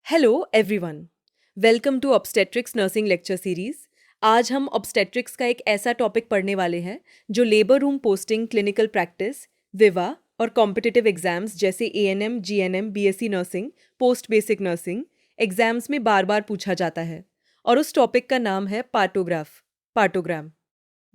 Hello everyone, welcome to obstetrics nursing lecture series. आज हम obstetrics का एक ऐसा टॉपिक पढ़ने वाले हैं जो labour room posting, clinical practice, विवा और कॉम्पिटिटिव एग्जाम्स जैसे ANM, GNM, BSc nursing, post basic nursing exams में बार बार पूछा जाता है। और उस टॉपिक का नाम है पार्टोग्राम।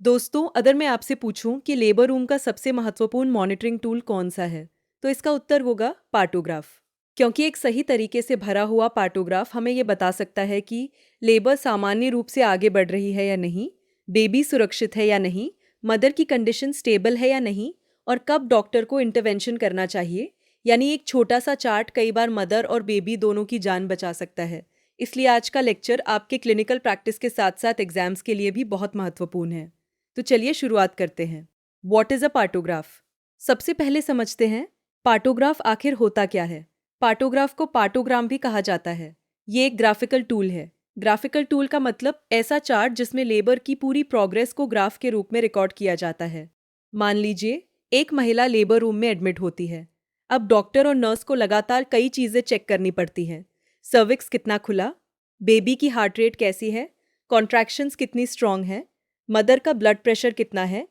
दोस्तों, अगर मैं आपसे पूछूं कि लेबर रूम का सबसे महत्वपूर्ण मॉनिटरिंग टूल कौन सा है, तो इसका उत्तर होगा पार्टोग्राफ। क्योंकि एक सही तरीके से भरा हुआ पार्टोग्राफ हमें ये बता सकता है कि लेबर सामान्य रूप से आगे बढ़ रही है या नहीं, बेबी सुरक्षित है या नहीं, मदर की कंडीशन स्टेबल है या नहीं, और कब डॉक्टर को इंटरवेंशन करना चाहिए। यानी एक छोटा सा चार्ट कई बार मदर और बेबी दोनों की जान बचा सकता है। इसलिए आज का लेक्चर आपके क्लिनिकल प्रैक्टिस के साथ साथ एग्जाम्स के लिए भी बहुत महत्वपूर्ण है। तो चलिए शुरुआत करते हैं। What is a partograph? सबसे पहले समझते हैं पार्टोग्राफ आखिर होता क्या है। पार्टोग्राफ को पार्टोग्राम भी कहा जाता है। ये एक ग्राफिकल टूल है। ग्राफिकल टूल का मतलब ऐसा चार्ट जिसमें लेबर की पूरी प्रोग्रेस को ग्राफ के रूप में रिकॉर्ड किया जाता है। मान लीजिए एक महिला लेबर रूम में एडमिट होती है। अब डॉक्टर और नर्स को लगातार कई चीज़ें चेक करनी पड़ती हैं। सर्विक्स कितना खुला, बेबी की हार्ट रेट कैसी है, कॉन्ट्रैक्शंस कितनी स्ट्रांग है, मदर का ब्लड प्रेशर कितना है,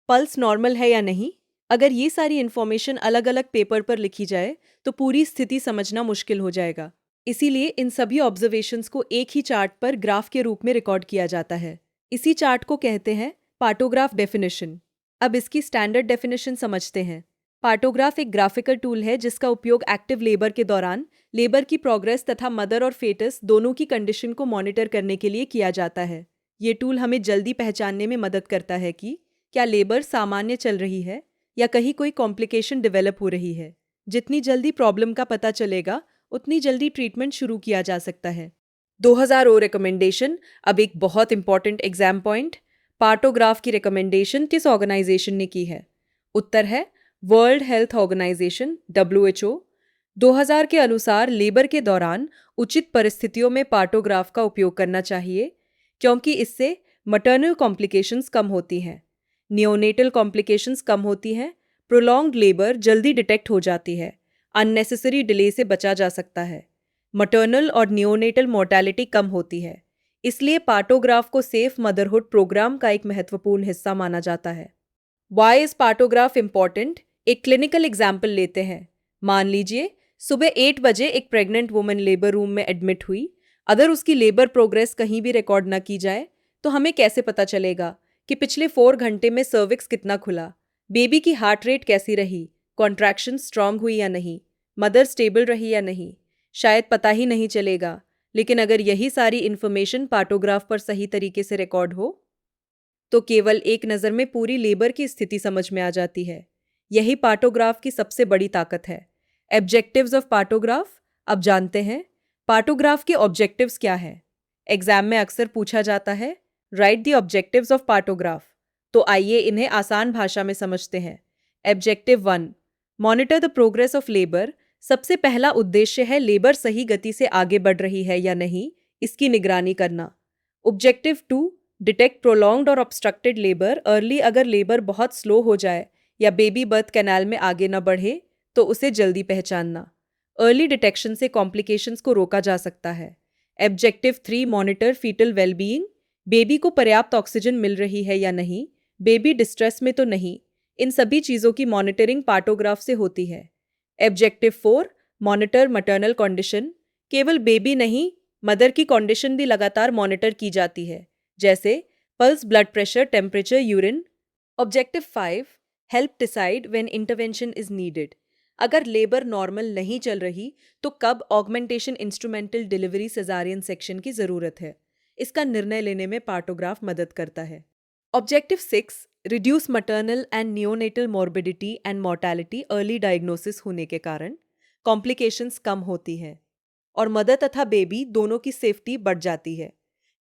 पल्स नॉर्मल है या नहीं। अगर ये सारी इन्फॉर्मेशन अलग अलग पेपर पर लिखी जाए तो पूरी स्थिति समझना मुश्किल हो जाएगा। इसीलिए इन सभी ऑब्जर्वेशंस को एक ही चार्ट पर ग्राफ के रूप में रिकॉर्ड किया जाता है। इसी चार्ट को कहते हैं पार्टोग्राफ डेफिनेशन। अब इसकी स्टैंडर्ड डेफिनेशन समझते हैं। पार्टोग्राफ एक ग्राफिकल टूल है जिसका उपयोग एक्टिव लेबर के दौरान लेबर की प्रोग्रेस तथा मदर और फेटस दोनों की कंडीशन को मॉनिटर करने के लिए किया जाता है। ये टूल हमें जल्दी पहचानने में मदद करता है कि क्या लेबर सामान्य चल रही है या कहीं कोई कॉम्प्लिकेशन डेवलप हो रही है। जितनी जल्दी प्रॉब्लम का पता चलेगा उतनी जल्दी ट्रीटमेंट शुरू किया जा सकता है। 2000 ओ रिकमेंडेशन। अब एक बहुत इंपॉर्टेंट एग्जाम पॉइंट, पार्टोग्राफ की रिकमेंडेशन किस ऑर्गेनाइजेशन ने की है? उत्तर है वर्ल्ड हेल्थ ऑर्गेनाइजेशन, WHO। 2000 के अनुसार लेबर के दौरान उचित परिस्थितियों में पार्टोग्राफ का उपयोग करना चाहिए क्योंकि इससे मटर्नल कॉम्प्लिकेशंस कम होती हैं, नियोनेटल कॉम्प्लिकेशंस कम होती हैं, प्रोलॉन्ग्ड लेबर जल्दी डिटेक्ट हो जाती है, अननेसेसरी डिले से बचा जा सकता है, मटर्नल और नियोनेटल मोर्टेलिटी कम होती है। इसलिए पार्टोग्राफ को सेफ मदरहुड प्रोग्राम का एक महत्वपूर्ण हिस्सा माना जाता है। Why is partograph important? एक क्लिनिकल एग्जाम्पल लेते हैं। मान लीजिए सुबह 8 बजे एक प्रेग्नेंट वुमन लेबर रूम में एडमिट हुई। अगर उसकी लेबर प्रोग्रेस कहीं भी रिकॉर्ड न की जाए तो हमें कैसे पता चलेगा कि पिछले 4 घंटे में सर्विक्स कितना खुला, बेबी की हार्ट रेट कैसी रही, कॉन्ट्रैक्शन स्ट्रांग हुई या नहीं, मदर स्टेबल रही या नहीं? शायद पता ही नहीं चलेगा। लेकिन अगर यही सारी इन्फॉर्मेशन पार्टोग्राफ पर सही तरीके से रिकॉर्ड हो तो केवल एक नज़र में पूरी लेबर की स्थिति समझ में आ जाती है। यही पार्टोग्राफ की सबसे बड़ी ताकत है। Objectives of partograph. अब जानते हैं पार्टोग्राफ के ऑब्जेक्टिव्स क्या है। एग्जाम में अक्सर पूछा जाता है right the objectives of partograph. तो आइए इन्हें आसान भाषा में समझते हैं। Objective 1, monitor the progress of labour. सबसे पहला उद्देश्य है लेबर सही गति से आगे बढ़ रही है या नहीं, इसकी निगरानी करना। ऑब्जेक्टिव 2, डिटेक्ट प्रोलॉन्ग्ड और ऑब्स्ट्रक्टेड लेबर अर्ली। अगर लेबर बहुत स्लो हो जाए या बेबी बर्थ कैनाल में आगे न बढ़े तो उसे जल्दी पहचानना। अर्ली डिटेक्शन से कॉम्प्लिकेशंस को रोका जा सकता है। Objective 3, monitor fetal wellbeing. Baby को पर्याप्त ऑक्सीजन मिल रही है या नहीं, बेबी डिस्ट्रेस में तो नहीं। इन सभी चीज़ों की मॉनिटरिंग पार्टोग्राफ से होती है। Objective 4, monitor maternal condition. केवल बेबी नहीं, मदर की कंडीशन भी लगातार मॉनिटर की जाती है, जैसे pulse, blood pressure, temperature, urine. Objective 5, help decide when intervention is needed. अगर लेबर नॉर्मल नहीं चल रही तो कब augmentation, instrumental delivery, caesarean section की ज़रूरत है, इसका निर्णय लेने में पार्टोग्राफ मदद करता है। Objective 6, reduce maternal and neonatal morbidity and mortality. Early diagnosis होने के कारण कॉम्प्लिकेशंस कम होती हैं और मदर तथा बेबी दोनों की सेफ्टी बढ़ जाती है।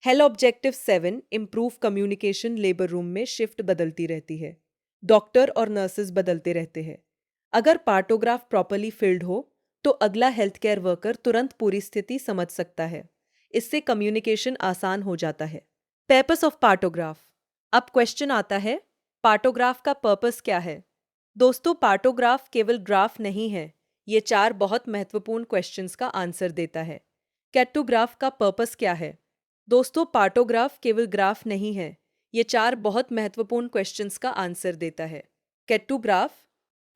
Hello objective 7, improve communication. Labour room में शिफ्ट बदलती रहती है, डॉक्टर और नर्सेज बदलते रहते हैं। अगर पार्टोग्राफ प्रॉपर्ली फिल्ड हो तो अगला हेल्थ केयर वर्कर तुरंत पूरी स्थिति समझ सकता है। इससे कम्युनिकेशन आसान हो जाता है। Purpose of partograph. अब क्वेश्चन आता है पार्टोग्राफ का पर्पस क्या है? दोस्तों, पार्टोग्राफ केवल ग्राफ नहीं है, ये 4 बहुत महत्वपूर्ण क्वेश्चंस का आंसर देता है। कैटोग्राफ का पर्पस क्या है? दोस्तों, पार्टोग्राफ केवल ग्राफ नहीं है, ये 4 बहुत महत्वपूर्ण क्वेश्चंस का आंसर देता है। कैटोग्राफ,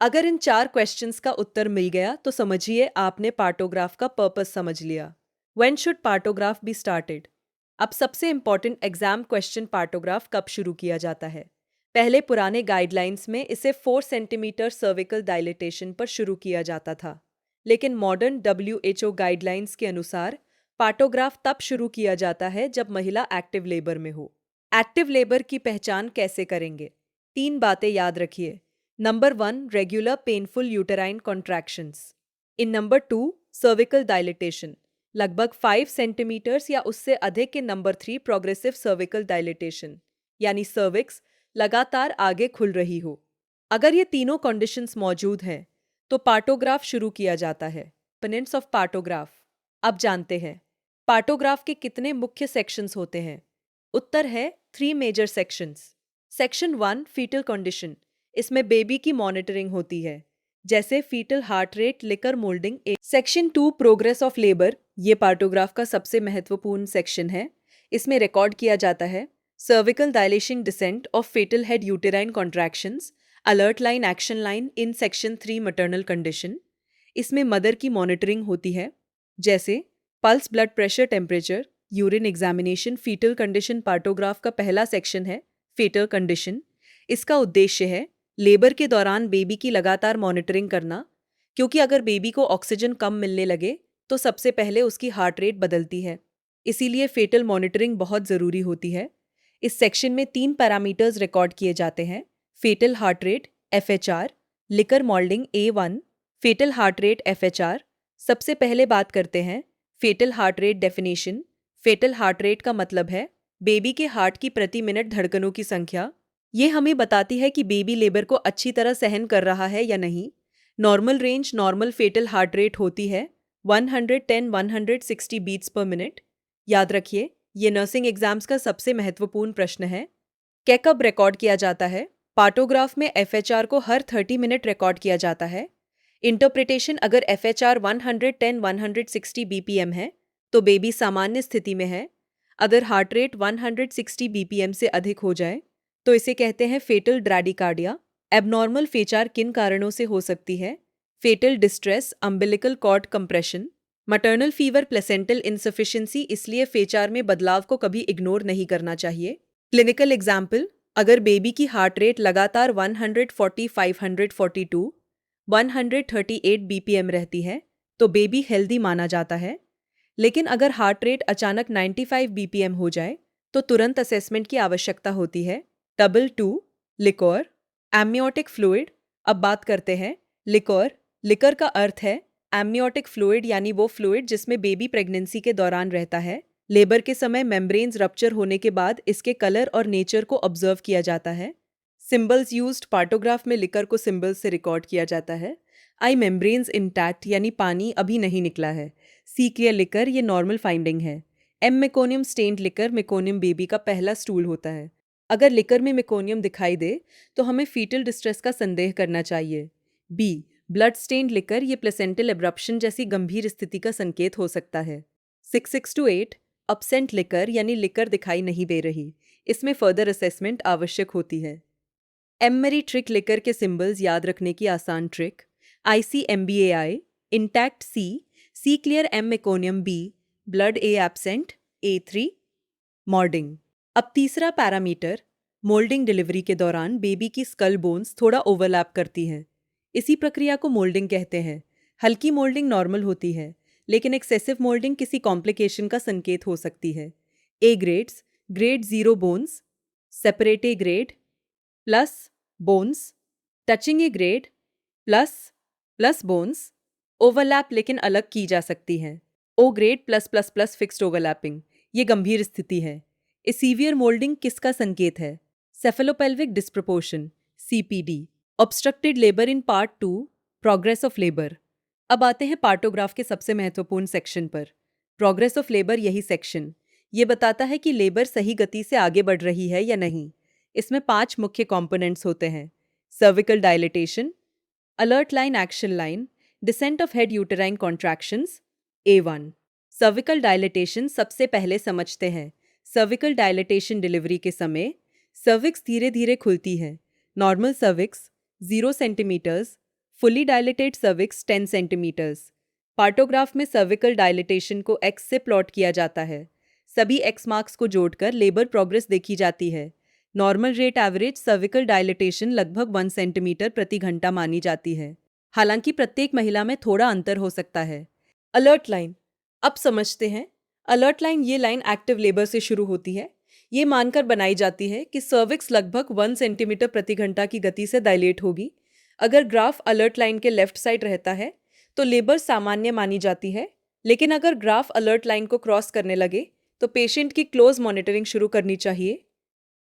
अगर इन 4 क्वेश्चंस का उत्तर मिल गया तो समझिए आपने पार्टोग्राफ का पर्पस समझ लिया। When should partograph be started? अब सबसे इंपॉर्टेंट एग्जाम क्वेश्चन, पार्टोग्राफ कब शुरू किया जाता है? पहले पुराने गाइडलाइंस में इसे 4 सेंटीमीटर सर्विकल डायलिटेशन पर शुरू किया जाता था, लेकिन मॉडर्न WHO गाइडलाइंस के अनुसार पार्टोग्राफ तब शुरू किया जाता है जब महिला एक्टिव लेबर में हो। एक्टिव लेबर की पहचान कैसे करेंगे? 3 बातें याद रखिए। Number 1, regular painful uterine contractions. इन नंबर 2, सर्विकल डायलिटेशन, लगभग 5 सेंटीमीटर्स या उससे अधिक। के नंबर 3, प्रोग्रेसिव सर्विकल डायलिटेशन, यानी सर्विक्स लगातार आगे खुल रही हो। अगर ये तीनों कंडीशंस मौजूद हैं तो पार्टोग्राफ शुरू किया जाता है। Components of partograph. अब जानते हैं पार्टोग्राफ के कितने मुख्य सेक्शंस होते हैं। उत्तर है 3 major sections. Section 1, fetal condition, इसमें बेबी की मॉनिटरिंग होती है, जैसे fetal heart rate, liquor moulding. Section 2, progress of labour, ये पार्टोग्राफ का सबसे महत्वपूर्ण सेक्शन है। इसमें रिकॉर्ड किया जाता है cervical dilation, descent of fetal head uterine contractions, alert line, action line. In section 3, maternal condition, इसमें मदर की मॉनिटरिंग होती है, जैसे pulse, blood pressure, temperature, urine examination. Fetal condition partograph का पहला सेक्शन है। फीटल कंडीशन, इसका उद्देश्य है लेबर के दौरान बेबी की लगातार मॉनिटरिंग करना, क्योंकि अगर बेबी को ऑक्सीजन कम मिलने लगे तो सबसे पहले उसकी हार्ट रेट बदलती है, इसीलिए फेटल मॉनिटरिंग बहुत ज़रूरी होती है। इस सेक्शन में 3 पैरामीटर्स रिकॉर्ड किए जाते हैं: fetal heart rate FHR, liquor moulding A1, fetal heart rate FHR। सबसे पहले बात करते हैं fetal heart rate definition. Fetal heart rate का मतलब है बेबी के हार्ट की प्रति मिनट धड़कनों की संख्या। ये हमें बताती है कि बेबी लेबर को अच्छी तरह सहन कर रहा है या नहीं। Normal range, normal fetal heart rate होती है 110-160 बीट्स पर मिनट। याद रखिए, ये नर्सिंग एग्जाम्स का सबसे महत्वपूर्ण प्रश्न है। क्या कब रिकॉर्ड किया जाता है? पार्टोग्राफ में FHR को हर 30 मिनट रिकॉर्ड किया जाता है। इंटरप्रिटेशन, अगर FHR 110-160 BPM है तो बेबी सामान्य स्थिति में है। अगर हार्ट रेट 160 BPM से अधिक हो जाए तो इसे कहते हैं फेटल ब्रैडिकार्डिया। एबनॉर्मल फेचार किन कारणों से हो सकती है? Fetal distress, umbilical cord compression, maternal fever, placental insufficiency. इसलिए फेचार में बदलाव को कभी इग्नोर नहीं करना चाहिए। क्लिनिकल एग्जाम्पल, अगर बेबी की हार्ट रेट लगातार 140, 542, 138 BPM रहती है तो बेबी हेल्दी माना जाता है। लेकिन अगर हार्ट रेट अचानक 95 BPM हो जाए तो तुरंत असेसमेंट की आवश्यकता होती है। Double 2, liquor, amniotic fluid. अब बात करते हैं लिक्वर। लिकर का अर्थ है एमनियोटिक फ्लूइड, यानी वो फ्लूइड जिसमें बेबी प्रेगनेंसी के दौरान रहता है। लेबर के समय मेम्ब्रेन्स रप्चर होने के बाद इसके कलर और नेचर को ऑब्जर्व किया जाता है। सिंबल्स यूज्ड, पार्टोग्राफ में लिकर को सिंबल्स से रिकॉर्ड किया जाता है। आई मेम्ब्रेन्स इंटैक्ट, यानी पानी अभी नहीं निकला है। सी क्लियर लिकर, ये नॉर्मल फाइंडिंग है। M meconium stained liquor, meconium baby का पहला स्टूल होता है। अगर लिकर में मेकोनियम दिखाई दे तो हमें फीटल डिस्ट्रेस का संदेह करना चाहिए। बी, ब्लड स्टेन्ड लिकर, ये प्लेसेंटल एब्रप्शन जैसी गंभीर स्थिति का संकेत हो सकता है। 6-8, अब्सेंट लिकर, यानी लिकर दिखाई नहीं दे रही, इसमें फर्दर असेसमेंट आवश्यक होती है। एममेरी ट्रिक लिकर के सिंबल्स याद रखने की आसान trick: ICMBAI, intact C, C clear M meconium B, blood A absent A3, moulding. अब तीसरा पैरामीटर, मोल्डिंग। डिलीवरी के दौरान बेबी की स्कल बोन्स थोड़ा ओवरलैप करती हैं, इसी प्रक्रिया को मोल्डिंग कहते हैं। हल्की मोल्डिंग नॉर्मल होती है, लेकिन एक्सेसिव मोल्डिंग किसी कॉम्प्लिकेशन का संकेत हो सकती है। A grades, grade 0 bones, separate a grade, plus bones, touching a grade, plus plus bones, overlap लेकिन अलग की जा सकती हैं। O grade plus plus plus fixed overlapping, ये गंभीर स्थिति है। ए सीवियर मोल्डिंग किसका संकेत है? सेफेलोपेल्विक डिस्प्रपोर्शन, CPD। Obstructed labour in part 2, progress of labour. अब आते हैं पार्टोग्राफ के सबसे महत्वपूर्ण सेक्शन पर, प्रोग्रेस ऑफ लेबर। यही सेक्शन ये बताता है कि लेबर सही गति से आगे बढ़ रही है या नहीं। इसमें 5 मुख्य कंपोनेंट्स होते हैं: cervical dilatation, alert line, action line, descent of head uterine contractions A1, cervical dilatation सबसे पहले समझते हैं। सर्विकल डायलिटेशन डिलीवरी के समय सर्विक्स धीरे धीरे खुलती है। Normal cervix 0 centimetres, fully dilated cervix 10 centimetres. Partograph में सर्विकल डायलिटेशन को एक्स से प्लॉट किया जाता है। सभी एक्स मार्क्स को जोड़कर लेबर प्रोग्रेस देखी जाती है। Normal rate average cervical dilatation लगभग 1 सेंटीमीटर प्रति घंटा मानी जाती है। हालांकि प्रत्येक महिला में थोड़ा अंतर हो सकता है। अलर्ट लाइन अब समझते हैं। अलर्ट लाइन ये लाइन एक्टिव लेबर से शुरू होती है। ये मानकर बनाई जाती है कि सर्विक्स लगभग 1 सेंटीमीटर प्रति घंटा की गति से डायलेट होगी। अगर ग्राफ अलर्ट लाइन के लेफ्ट साइड रहता है तो लेबर सामान्य मानी जाती है, लेकिन अगर ग्राफ अलर्ट लाइन को क्रॉस करने लगे तो पेशेंट की क्लोज मॉनिटरिंग शुरू करनी चाहिए।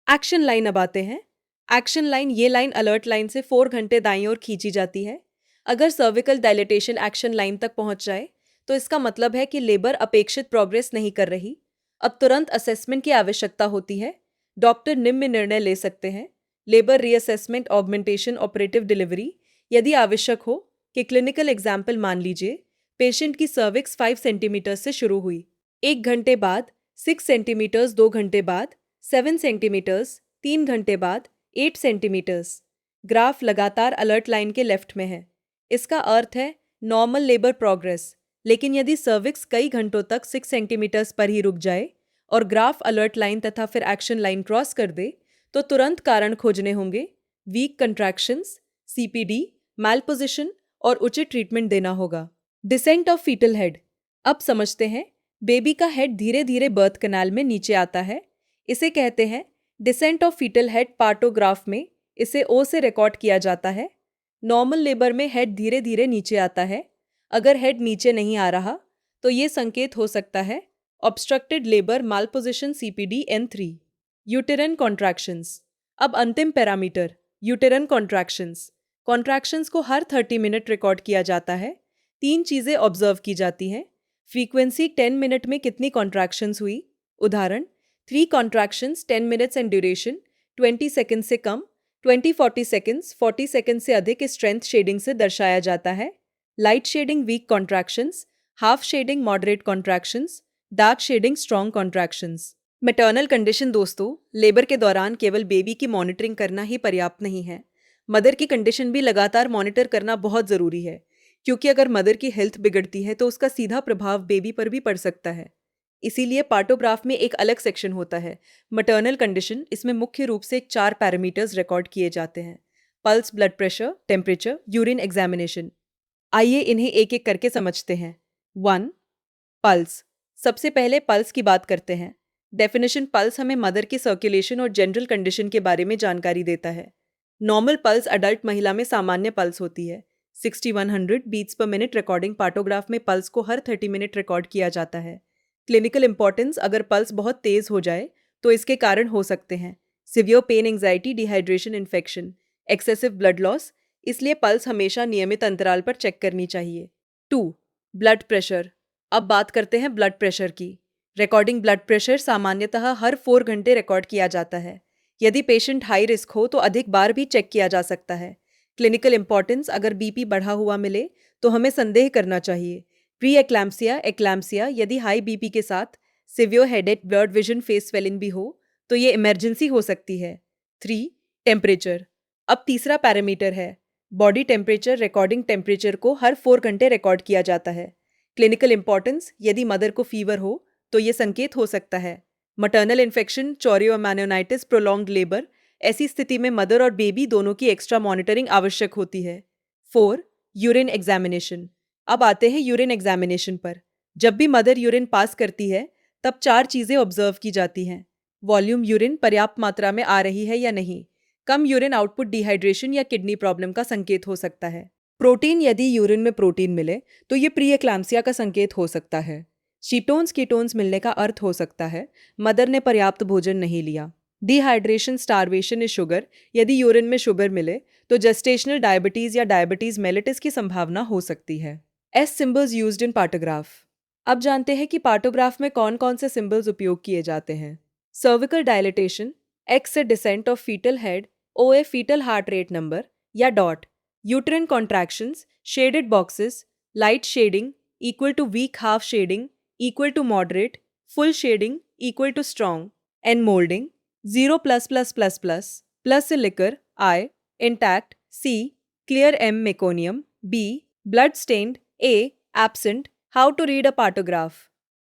एक्शन लाइन अब आते हैं। एक्शन लाइन ये लाइन अलर्ट लाइन से 4 घंटे दाईं ओर खींची जाती है। अगर सर्विकल डायलिटेशन एक्शन लाइन तक पहुंच जाए तो इसका मतलब है कि लेबर अपेक्षित प्रोग्रेस नहीं कर रही। अब तुरंत असेसमेंट की आवश्यकता होती है। डॉक्टर निम्न निर्णय ले सकते हैं। Labour reassessment, augmentation, operative delivery. यदि आवश्यक हो कि क्लिनिकल एग्जाम्पल मान लीजिए, पेशेंट की सर्विक्स 5 सेंटीमीटर से शुरू हुई, 1 घंटे बाद 6 सेंटीमीटर्स, 2 घंटे बाद 7 सेंटीमीटर्स, 3 घंटे बाद 8 सेंटीमीटर्स। ग्राफ लगातार अलर्ट लाइन के लेफ्ट में है। इसका अर्थ है नॉर्मल लेबर प्रोग्रेस। लेकिन यदि सर्विक्स कई घंटों तक 6 सेंटीमीटर्स पर ही रुक जाए और ग्राफ अलर्ट लाइन तथा फिर एक्शन लाइन क्रॉस कर दे तो तुरंत कारण खोजने होंगे। वीक कंट्रैक्शंस, सीपीडी, मैल पोजिशन और उचित ट्रीटमेंट देना होगा। डिसेंट ऑफ फीटल हेड अब समझते हैं। बेबी का हेड धीरे धीरे बर्थ कैनाल में नीचे आता है। इसे कहते हैं descent of fetal head. Partograph में इसे ओ से रिकॉर्ड किया जाता है। नॉर्मल लेबर में हेड धीरे धीरे नीचे आता है। अगर हेड नीचे नहीं आ रहा तो ये संकेत हो सकता है ऑब्स्ट्रक्टेड लेबर, माल पोजिशन, सीपीडी, N3। यूटेरन कॉन्ट्रैक्शंस अब अंतिम पैरामीटर, यूटेरन कॉन्ट्रैक्शंस। कॉन्ट्रैक्शंस को हर 30 मिनट रिकॉर्ड किया जाता है। 3 चीज़ें ऑब्जर्व की जाती हैं। फ्रीक्वेंसी 10 मिनट में कितनी कॉन्ट्रैक्शंस हुई। उदाहरण 3 contractions 10 minutes and duration 20 second से कम, 20-40 सेकेंड्स 40 सेकेंड से अधिक स्ट्रेंथ शेडिंग से दर्शाया जाता है। Light shading weak contractions, half shading moderate contractions, dark shading strong contractions. Maternal condition दोस्तों, लेबर के दौरान केवल बेबी की मॉनिटरिंग करना ही पर्याप्त नहीं है। मदर की कंडीशन भी लगातार मॉनिटर करना बहुत ज़रूरी है, क्योंकि अगर मदर की हेल्थ बिगड़ती है तो उसका सीधा प्रभाव बेबी पर भी पड़ सकता है। इसीलिए पार्टोग्राफ में एक अलग सेक्शन होता है, मैटरनल कंडीशन। इसमें मुख्य रूप से 4 पैरामीटर्स रिकॉर्ड किए जाते हैं: pulse, blood pressure, temperature, urine examination. आइए इन्हें एक एक करके समझते हैं। 1. पल्स। सबसे पहले पल्स की बात करते हैं। डेफिनेशन: पल्स हमें मदर की सर्कुलेशन और जनरल कंडीशन के बारे में जानकारी देता है। नॉर्मल पल्स अडल्ट महिला में सामान्य पल्स होती है। 6100 beats per minute recording. Partograph में पल्स को हर 30 मिनट रिकॉर्ड किया जाता है। क्लिनिकल इंपॉर्टेंस: अगर पल्स बहुत तेज हो जाए तो इसके कारण हो सकते हैं severe pain, anxiety, dehydration, infection, excessive blood loss. इसलिए पल्स हमेशा नियमित अंतराल पर चेक करनी चाहिए। 2. Blood pressure. अब बात करते हैं ब्लड प्रेशर की। रिकॉर्डिंग ब्लड प्रेशर सामान्यतः हर 4 घंटे रिकॉर्ड किया जाता है। यदि पेशेंट हाई रिस्क हो तो अधिक बार भी चेक किया जा सकता है। क्लिनिकल इंपॉर्टेंस: अगर बीपी बढ़ा हुआ मिले तो हमें संदेह करना चाहिए। प्री एक्लैम्सिया, एक्लैम्सिया, यदि हाई बीपी के साथ severe headache, blood vision, face swelling भी हो तो ये इमरजेंसी हो सकती है। 3. टेम्परेचर। अब तीसरा पैरामीटर है बॉडी टेम्परेचर। रिकॉर्डिंग टेम्परेचर को हर 4 घंटे रिकॉर्ड किया जाता है। क्लिनिकल इंपॉर्टेंस: यदि मदर को फीवर हो तो ये संकेत हो सकता है मटर्नल इन्फेक्शन, चोरियोमैनोनाइटिस, प्रोलॉन्ग्ड लेबर। ऐसी स्थिति में मदर और बेबी दोनों की एक्स्ट्रा मॉनिटरिंग आवश्यक होती है। 4. Urine examination. अब आते हैं यूरिन एग्जामिनेशन पर। जब भी मदर यूरिन पास करती है तब 4 चीज़ें ऑब्जर्व की जाती हैं। वॉल्यूम: यूरिन पर्याप्त मात्रा में आ रही है या नहीं। कम यूरिन आउटपुट डिहाइड्रेशन या किडनी प्रॉब्लम का संकेत हो सकता है। प्रोटीन: यदि यूरिन में प्रोटीन मिले तो ये प्री एक्लैम्सिया का संकेत हो सकता है। कीटोन्स, कीटोन्स मिलने का अर्थ हो सकता है मदर ने पर्याप्त भोजन नहीं लिया। Dehydration, starvation is sugar. यदि यूरिन में शुगर मिले तो जेस्टेशनल डायबिटीज या डायबिटीज मेलिटस की संभावना हो सकती है। S symbols used in partograph. अब जानते हैं कि पार्टोग्राफ में कौन कौन से सिंबल्स उपयोग किए जाते हैं। सर्विकल डायलिटेशन, एक्स से descent of fetal head, O a foetal heart rate number या dot. Uterine contractions, shaded boxes, light shading equal to weak half shading, equal to moderate, full shading equal to strong, N molding 0 plus liquor, I intact, C clear, M meconium, B blood stained, A absent. How to read a partograph?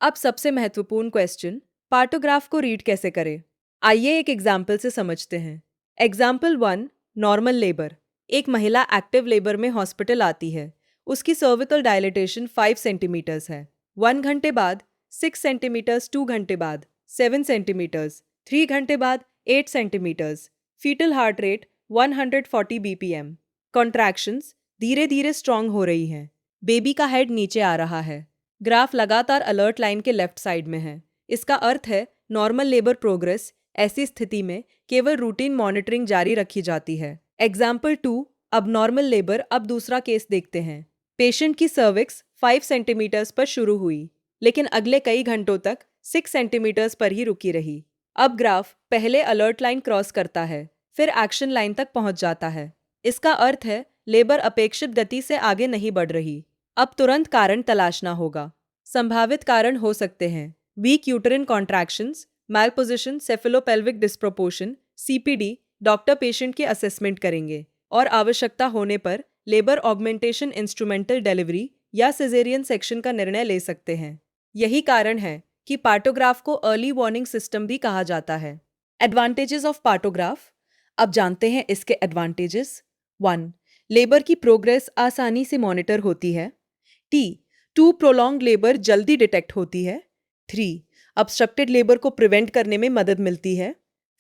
अब सबसे महत्वपूर्ण question, partograph को read कैसे करें? आइए एक example से समझते हैं। Example 1, normal labour. एक महिला एक्टिव लेबर में हॉस्पिटल आती है। उसकी सर्विकल डायलिटेशन 5 सेंटीमीटर्स है। 1 घंटे बाद 6 सेंटीमीटर्स, 2 घंटे बाद 7 सेंटीमीटर्स, 3 घंटे बाद 8 centimetres. Fetal heart rate 140 BPM. Contractions धीरे धीरे स्ट्रांग हो रही हैं। बेबी का हेड नीचे आ रहा है। ग्राफ लगातार अलर्ट लाइन के लेफ्ट साइड में है। इसका अर्थ है नॉर्मल लेबर प्रोग्रेस। ऐसी स्थिति में केवल रूटीन मॉनिटरिंग जारी रखी जाती है। एग्जाम्पल 2, अब नॉर्मल लेबर। अब दूसरा केस देखते हैं। पेशेंट की सर्विक्स 5 सेंटीमीटर्स पर शुरू हुई, लेकिन अगले कई घंटों तक 6 सेंटीमीटर्स पर ही रुकी रही। अब ग्राफ पहले अलर्ट लाइन क्रॉस करता है, फिर एक्शन लाइन तक पहुंच जाता है। इसका अर्थ है लेबर अपेक्षित गति से आगे नहीं बढ़ रही। अब तुरंत कारण तलाशना होगा। संभावित कारण हो सकते हैं weak uterine contractions, malposition, cephalopelvic disproportion, CPD. Doctor patient की असेसमेंट करेंगे और आवश्यकता होने पर लेबर ऑगमेंटेशन, इंस्ट्रूमेंटल डिलीवरी या सिजेरियन सेक्शन का निर्णय ले सकते हैं। यही कारण है कि पार्टोग्राफ को अर्ली वार्निंग सिस्टम भी कहा जाता है। Advantages of partograph. अब जानते हैं इसके एडवांटेजेस। 1, लेबर की प्रोग्रेस आसानी से मॉनिटर होती है। 2, प्रोलॉन्ग लेबर जल्दी डिटेक्ट होती है। 3, ऑब्स्ट्रक्टेड लेबर को प्रिवेंट करने में मदद मिलती है।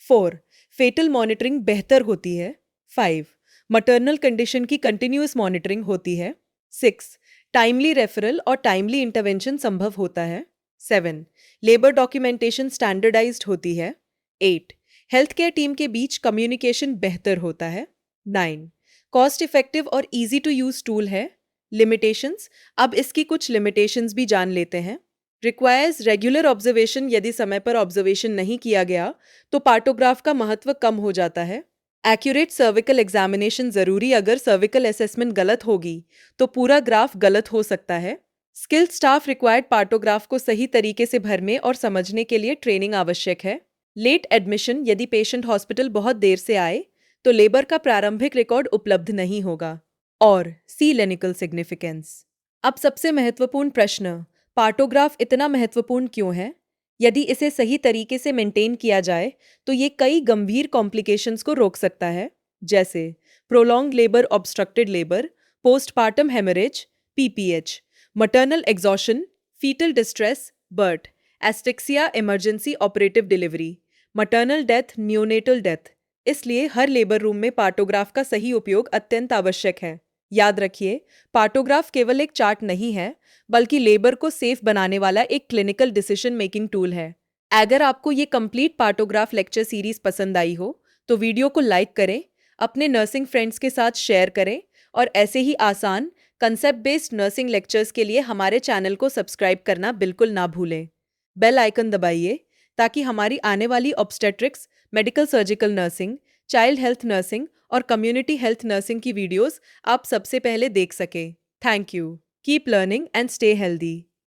4, फेटल मॉनिटरिंग बेहतर होती है। 5, मटर्नल कंडीशन की कंटिन्यूअस मॉनिटरिंग होती है। 6, टाइमली रेफरल और टाइमली इंटरवेंशन संभव होता है। 7, लेबर डॉक्यूमेंटेशन स्टैंडर्डाइज्ड होती है। 8, हेल्थ केयर टीम के बीच कम्युनिकेशन बेहतर होता है। 9, कॉस्ट इफेक्टिव और इजी टू यूज टूल है। लिमिटेशंस। अब इसकी कुछ लिमिटेशंस भी जान लेते हैं। Requires regular observation. यदि समय पर ऑब्जर्वेशन नहीं किया गया तो पार्टोग्राफ का महत्व कम हो जाता है। एक्यूरेट सर्विकल एग्जामिनेशन जरूरी। अगर सर्विकल असेसमेंट गलत होगी तो पूरा ग्राफ गलत हो सकता है। Skilled staff required. पार्टोग्राफ को सही तरीके से भरने और समझने के लिए ट्रेनिंग आवश्यक है। Late admission. यदि पेशेंट हॉस्पिटल बहुत देर से आए तो लेबर का प्रारंभिक रिकॉर्ड उपलब्ध नहीं होगा। और सी क्लिनिकल सिग्निफिकेंस। अब सबसे महत्वपूर्ण प्रश्न, पार्टोग्राफ इतना महत्वपूर्ण क्यों है? यदि इसे सही तरीके से मेंटेन किया जाए तो ये कई गंभीर कॉम्प्लिकेशंस को रोक सकता है, जैसे prolong labour, obstructed labour, postpartum haemorrhage, PPH, maternal exhaustion, foetal distress, birth, asphyxia, emergency operative delivery, maternal death, neonatal death. इसलिए हर लेबर रूम में पार्टोग्राफ का सही उपयोग अत्यंत आवश्यक है। याद रखिए, पार्टोग्राफ केवल एक चार्ट नहीं है, बल्कि लेबर को सेफ बनाने वाला एक क्लिनिकल डिसीजन मेकिंग टूल है। अगर आपको ये कंप्लीट पार्टोग्राफ लेक्चर सीरीज पसंद आई हो तो वीडियो को लाइक करें, अपने नर्सिंग फ्रेंड्स के साथ शेयर करें और ऐसे ही आसान कंसेप्ट बेस्ड नर्सिंग लेक्चर्स के लिए हमारे चैनल को सब्सक्राइब करना बिल्कुल ना भूलें। बेल आइकन दबाइए ताकि हमारी आने वाली obstetrics, medical surgical nursing, child health nursing और कम्युनिटी हेल्थ नर्सिंग की वीडियोस आप सबसे पहले देख सकें। Thank you. Keep learning and stay healthy.